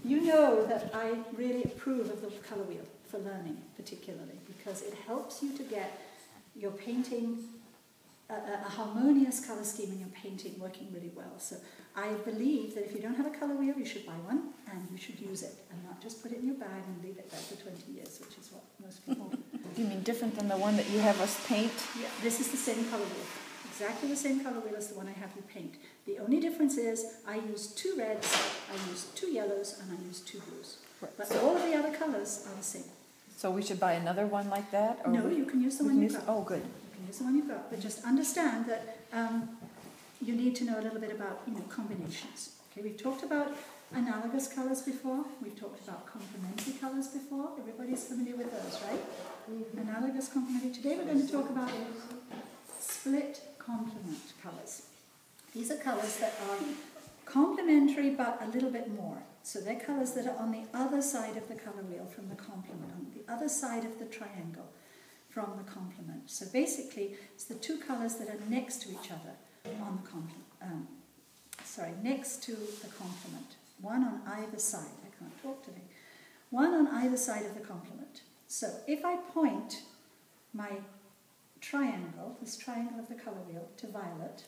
You know that I really approve of the colour wheel for learning, particularly, because it helps you to get your painting, a harmonious colour scheme in your painting working really well. So I believe that if you don't have a colour wheel, you should buy one, and you should use it, and not just put it in your bag and leave it there for 20 years, which is what most people do. You mean different than the one that you have us paint? Yeah, this is the same colour wheel. Exactly the same colour wheel as the one I have you paint. The only difference is I use 2 reds, I use 2 yellows, and I use 2 blues. Right. But all of the other colours are the same. So we should buy another one like that? Or No, you can use the one you've got. Oh, good. You can use the one you've got, but just understand that you need to know a little bit about, combinations. Okay, we've talked about analogous colours before. We've talked about complementary colours before. Everybody's familiar with those, right? Analogous, complementary. Today we're going to talk about split complement colours. These are colours that are complementary but a little bit more. So they're colours that are on the other side of the colour wheel from the complement, on the other side of the triangle from the complement. So basically, it's the 2 colours that are next to each other on the complement. Next to the complement. One on either side. I can't talk today. One on either side of the complement. So if I point my triangle, this triangle of the colour wheel, to violet,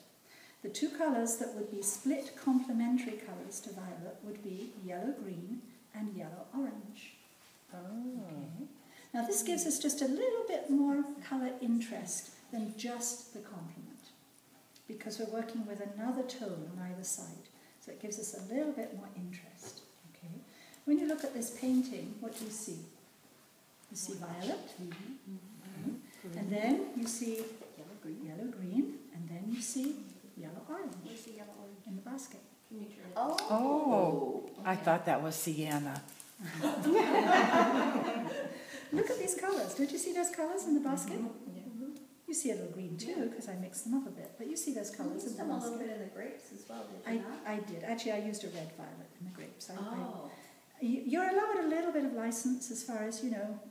the 2 colours that would be split complementary colours to violet would be yellow-green and yellow-orange. Oh. Okay. Now this gives us just a little bit more colour interest than just the complement, because we're working with another tone on either side. So it gives us a little bit more interest. Okay. When you look at this painting, what do you see? You see violet. Mm-hmm. And then you see yellow-green, and then you see yellow-orange. Where's the yellow-orange? In the basket. Oh, I thought that was sienna. Look at these colours. Don't you see those colours in the basket? Mm-hmm. You see a little green too, because I mixed them up a bit. But you see those colours in the basket. You used them a little bit in the grapes as well, did you not? I did. Actually, I used a red violet in the grapes. You're allowed a little bit of license as far as,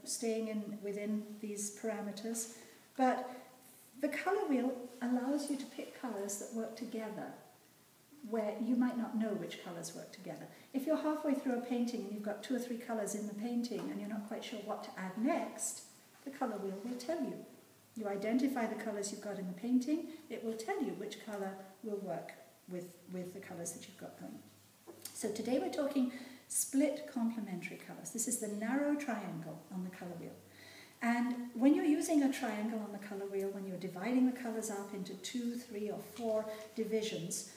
staying within these parameters. But the colour wheel allows you to pick colours that work together, where you might not know which colours work together. If you're halfway through a painting and you've got 2 or 3 colours in the painting and you're not quite sure what to add next, the colour wheel will tell you. You identify the colours you've got in the painting, it will tell you which colour will work with the colours that you've got going. So today we're talking split complementary colours. This is the narrow triangle on the colour wheel. And when you're using a triangle on the colour wheel, when you're dividing the colours up into 2, 3 or 4 divisions,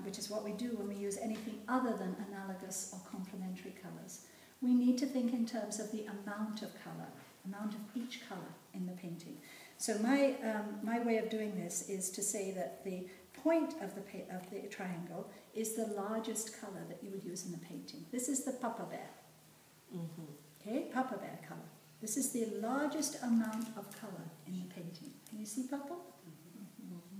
which is what we do when we use anything other than analogous or complementary colours, we need to think in terms of the amount of colour, amount of each colour in the painting. So my way of doing this is to say that the point of the triangle is the largest colour that you would use in the painting. This is the Papa Bear. Mm-hmm. Okay, Papa Bear colour. This is the largest amount of colour in the painting. Can you see purple? Mm-hmm.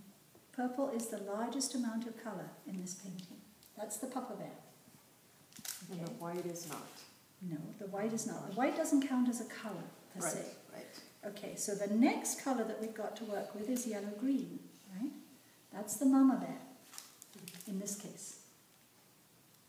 Purple is the largest amount of colour in this painting. That's the Papa Bear. Okay. And the white is not. No, the white is not. The white doesn't count as a colour per se. Right. Okay, so the next colour that we've got to work with is yellow-green, right? That's the Mama Bear, in this case.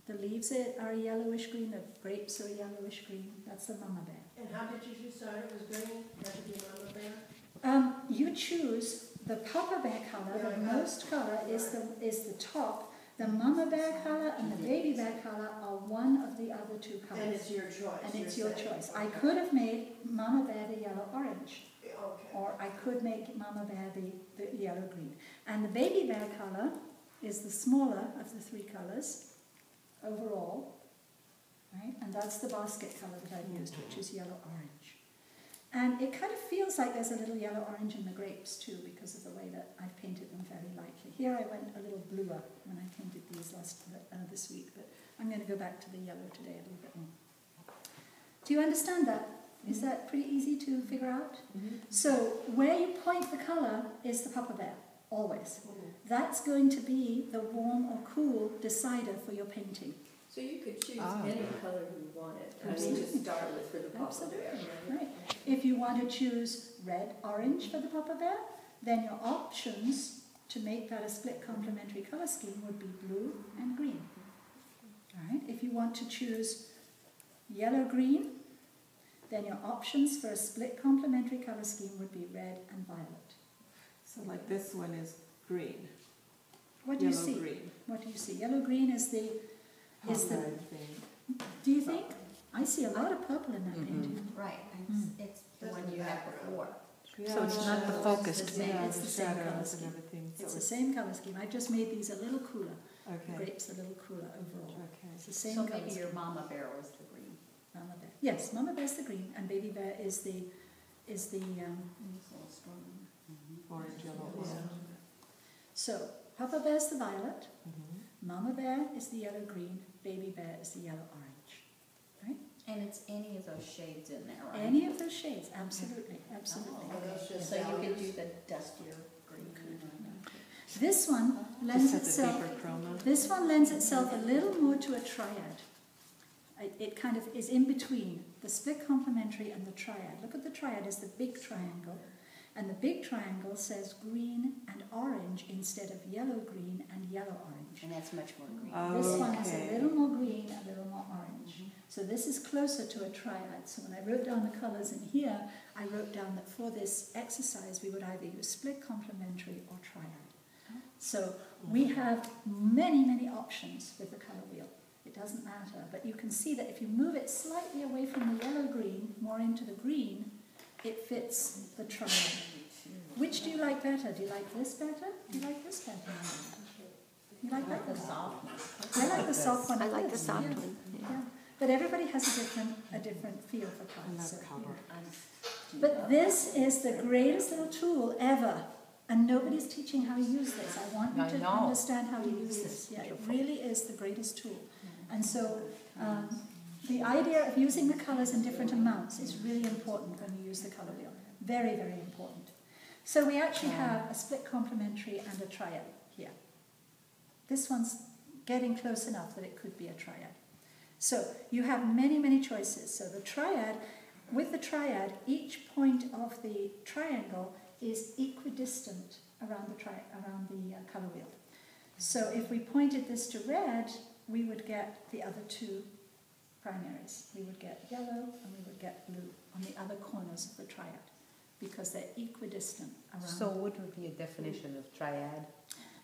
The leaves are a yellowish green, the grapes are a yellowish green. That's the Mama Bear. And how did you decide it was green? Had to be Mama Bear? You choose the Papa Bear colour, the most colour is the top. The Mama Bear colour and the Baby Bear colour are one of the other 2 colours. And it's your choice. And it's your choice. I could have made Mama Bear the yellow-orange. Okay. Or I could make Mama Bear the yellow-green. And the Baby Bear colour is the smaller of the 3 colours overall. Right? And that's the basket colour that I've used, which is yellow-orange. And it kind of feels like there's a little yellow-orange in the grapes too, because of the way that I've painted them very lightly. Here I went a little bluer when I painted these this week, but I'm going to go back to the yellow today a little bit more. Do you understand that? Is that pretty easy to figure out? Mm-hmm. So where you point the colour is the Papa Bear, always. Mm-hmm. That's going to be the warm or cool decider for your painting. So you could choose any color you wanted. Absolutely. I mean, just start with for the Papa Bear. Right. If you want to choose red, orange for the Papa Bear, then your options to make that a split complementary colour scheme would be blue and green. All right. If you want to choose yellow-green. Then your options for a split complementary colour scheme would be red and violet. So like this one is green. What do you Yellow see? green. What do you see? Yellow-green is the... Purple thing. Do you think? I see a lot of purple in that painting. Right, it's the one you had before. So it's not the focused. It's the same colour shadows and scheme. everything. So It's the same colour scheme. I've just made these a little cooler. The okay. grapes a little cooler overall. Okay. It's the same So colour maybe scheme. your mama bear was the green. Mama bear. Yes, Mama bear's the green and baby bear is the It's a little strong. Orange, yellow, Yeah. orange. So Papa bear's the violet, Mm-hmm. Mama bear is the yellow green, baby bear is the yellow orange. And it's any of those shades in there, right? Any of those shades, absolutely, absolutely. So you could do the dustier green. This one lends itself. This one lends itself a little more to a triad. It kind of is in between the split complementary and the triad. Look at the triad as the big triangle. And the big triangle says green and orange instead of yellow green and yellow orange. And that's much more green. This one is a little more green, a little more orange. So this is closer to a triad. So when I wrote down the colours in here, I wrote down that for this exercise we would either use split complementary or triad. So we have many, many options with the colour wheel. It doesn't matter, but you can see that if you move it slightly away from the yellow-green, more into the green, it fits the triad. Which do you like better? Do you like this better? Do you like this better? You like that one? I like the soft one. I like the soft one. Yeah. But everybody has a different feel for I colours. love color. But this is the greatest little tool ever. And nobody's teaching how to use this. I want you I to know. understand how to use this. Yeah, it really is the greatest tool. And so the idea of using the colours in different amounts is really important when you use the colour wheel. Very, very important. So we actually have a split complementary and a triad here. This one's getting close enough that it could be a triad. So you have many, many choices. So the triad, with the triad, each point of the triangle is equidistant around the colour wheel. So if we pointed this to red, we would get the other two primaries. We would get yellow and we would get blue on the other corners of the triad because they're equidistant around. So what would be a definition of triad?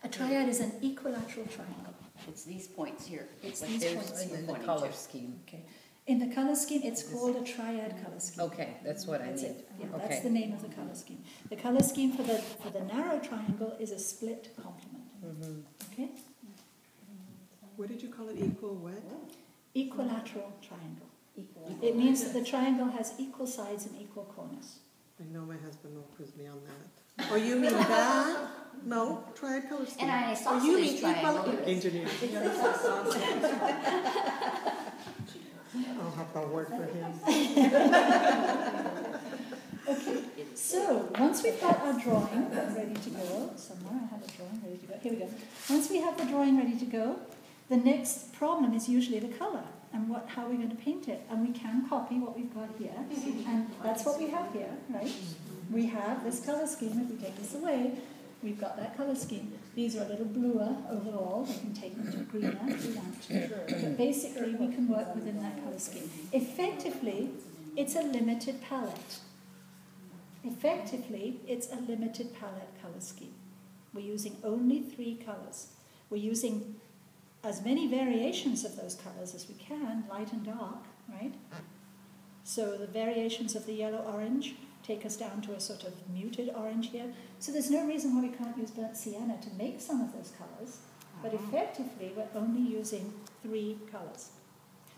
A triad is an equilateral triangle. It's these points here. It's Like these there's points what here. In you're the pointing color to. scheme. Okay. In the colour scheme, it's called a triad colour scheme. Okay, that's what I That's need. it. Yeah, Okay. that's the name of the colour scheme. The colour scheme for the narrow triangle is a split complement. Okay? What did you call it? Equal what? Equilateral triangle. Equal. It means that the triangle has equal sides and equal corners. I know my husband will quiz me on that. Oh, you mean that? No, triad color scheme. And I saw Oh, you this mean triangle. engineer. I'll have to work for him. Okay, so once we've got our drawing ready to go, somewhere I have a drawing ready to go. Here we go. Once we have the drawing ready to go, the next problem is usually the colour and how we're going to paint it. And we can copy what we've got here, and that's what we have here, right? We have this colour scheme. If we take this away, we've got that colour scheme. These are a little bluer overall. We can take them to greener if we want to. But basically, we can work within that colour scheme. Effectively, it's a limited palette. Effectively, it's a limited palette colour scheme. We're using only 3 colours. We're using as many variations of those colours as we can, light and dark, right? So the variations of the yellow-orange take us down to a sort of muted orange here. So there's no reason why we can't use burnt sienna to make some of those colours, but effectively we're only using 3 colours.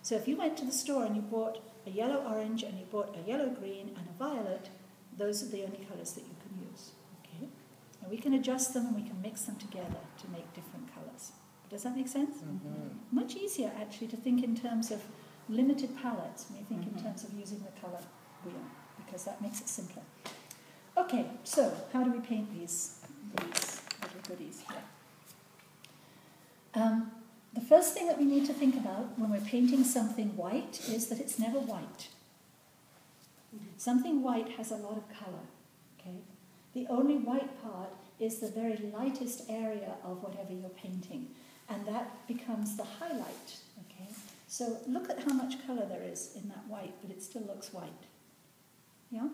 So if you went to the store and you bought a yellow-orange and you bought a yellow-green and a violet, those are the only colours that you can use. Okay? And we can adjust them and we can mix them together to make different colours. Does that make sense? Much easier actually to think in terms of limited palettes when you think in terms of using the colour wheel, because that makes it simpler. Okay, so how do we paint these little goodies here? The first thing that we need to think about when we're painting something white is that it's never white. Something white has a lot of colour. Okay? The only white part is the very lightest area of whatever you're painting, and that becomes the highlight. Okay? So look at how much colour there is in that white, but it still looks white. Yeah?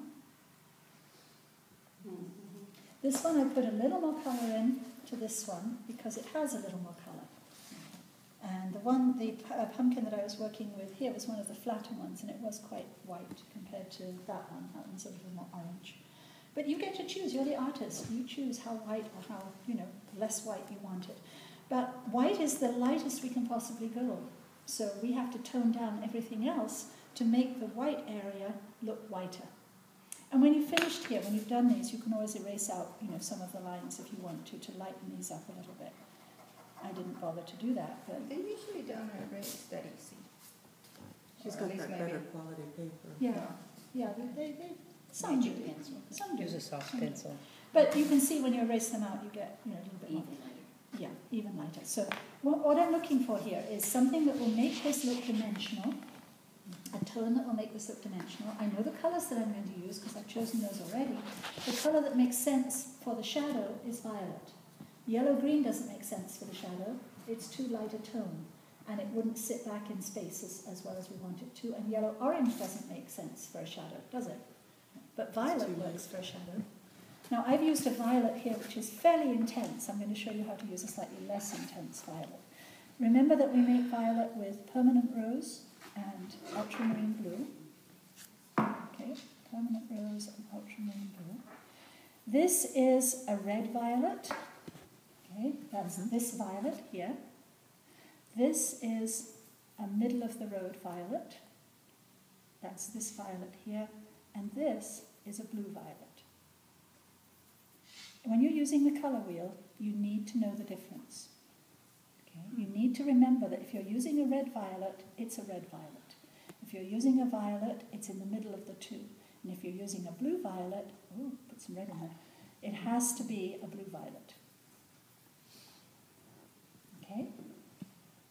This one I put a little more colour in to this one because it has a little more colour. And the pumpkin that I was working with here was one of the flatter ones, and it was quite white compared to that one. That one's a little more orange. But you get to choose. You're the artist. You choose how white or how, less white you want it. But white is the lightest we can possibly go. So we have to tone down everything else to make the white area look whiter. And when you've finished here, when you've done these, you can always erase out, some of the lines if you want to lighten these up a little bit. I didn't bother to do that, but They usually don't erase steady, see. She's Or got at least that maybe- better quality paper. yeah, they some do. Magic pencil. Some do. Use a soft pencil. But you can see when you erase them out, you get a little bit more. Even lighter. Yeah, even lighter. So what I'm looking for here is something that will make this look dimensional, a tone that will make this look dimensional. I know the colours that I'm going to use because I've chosen those already. The colour that makes sense for the shadow is violet. Yellow-green doesn't make sense for the shadow. It's too light a tone, and it wouldn't sit back in space as well as we want it to. And yellow-orange doesn't make sense for a shadow, does it? But violet works for a shadow. Now, I've used a violet here which is fairly intense. I'm going to show you how to use a slightly less intense violet. Remember that we make violet with permanent rose and ultramarine blue. Okay, permanent rose and ultramarine blue. This is a red violet. Okay, that's this violet here. This is a middle of the road violet. That's this violet here. And this is a blue violet. When you're using the colour wheel, you need to know the difference. Okay? You need to remember that if you're using a red violet, it's a red violet. If you're using a violet, it's in the middle of the two. And if you're using a blue violet, put some red in there, it has to be a blue violet. Okay?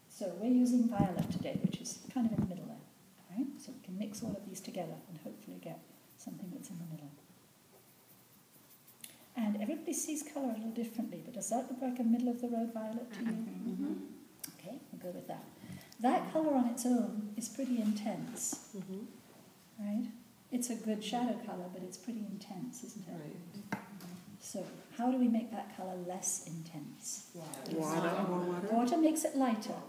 So we're using violet today, which is kind of in the middle there. Right? So we can mix all of these together and hopefully get something that's in the middle. And everybody sees colour a little differently, but does that look like a middle-of-the-road violet to you? Mm-hmm. Okay, we'll go with that. That colour on its own is pretty intense, right? It's a good shadow colour, but it's pretty intense, isn't it? Right. So how do we make that colour less intense? Water, more water. Water makes it lighter,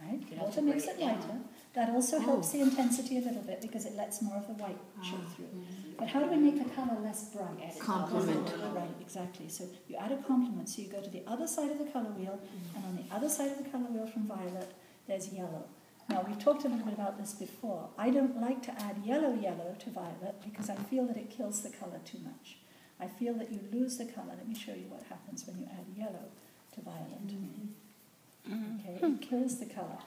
right? Water makes it lighter. That also helps the intensity a little bit because it lets more of the white show through. But how do we make the colour less bright? Complement. Right, exactly. So you add a complement. So you go to the other side of the colour wheel, and on the other side of the colour wheel from violet, there's yellow. Now, we've talked a little bit about this before. I don't like to add yellow to violet because I feel that it kills the colour too much. I feel that you lose the colour. Let me show you what happens when you add yellow to violet. Okay, it kills the colour.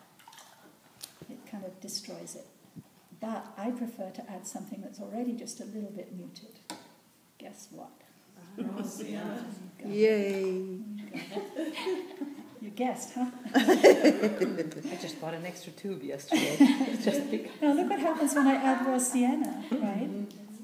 It kind of destroys it. But I prefer to add something that's already just a little bit muted. Guess what? Yay! You guessed, huh? I just bought an extra tube yesterday. Just because. Now look what happens when I add raw sienna, right?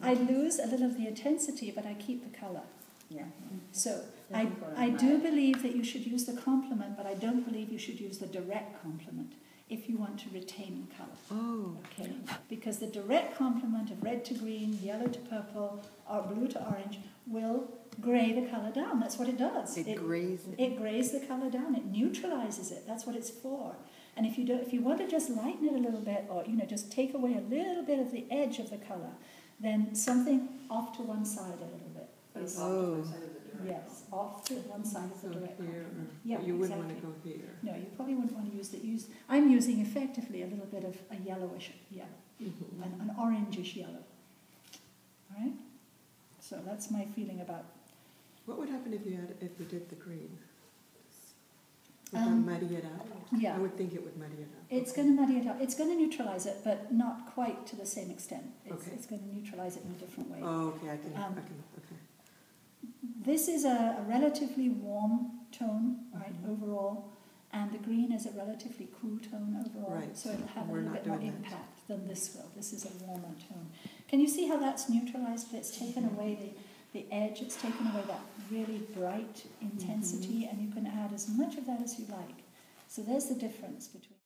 I lose a little of the intensity, but I keep the colour. Yeah. So I do believe that you should use the complement, but I don't believe you should use the direct complement if you want to retain the colour. Oh. Okay, because the direct complement of red to green, yellow to purple, or blue to orange will grey the colour down. That's what it does. It grays it. It grays the colour down. It neutralises it. That's what it's for. And if you want to just lighten it a little bit, or just take away a little bit of the edge of the colour, then something off to one side a little bit. Is, yes, off to one side of the direct Here, complement. Yeah, you wouldn't exactly. want to go here. No, you probably wouldn't want to use that. I'm using effectively a little bit of a yellowish yellow, an orangish yellow. All right. So that's my feeling about. What would happen if you did the green? Would that muddy it up? Yeah. I would think it would muddy it up. It's going to muddy it up. It's going to neutralize it, but not quite to the same extent. It's going to neutralize it in a different way. Oh, okay. Okay. This is a relatively warm tone, right, overall, and the green is a relatively cool tone overall. Right. So it'll have a We're little not bit more doing that. impact than this will. This is a warmer tone. Can you see how that's neutralized? It's taken away the edge. It's taken away that really bright intensity, and you can add as much of that as you like. So there's the difference between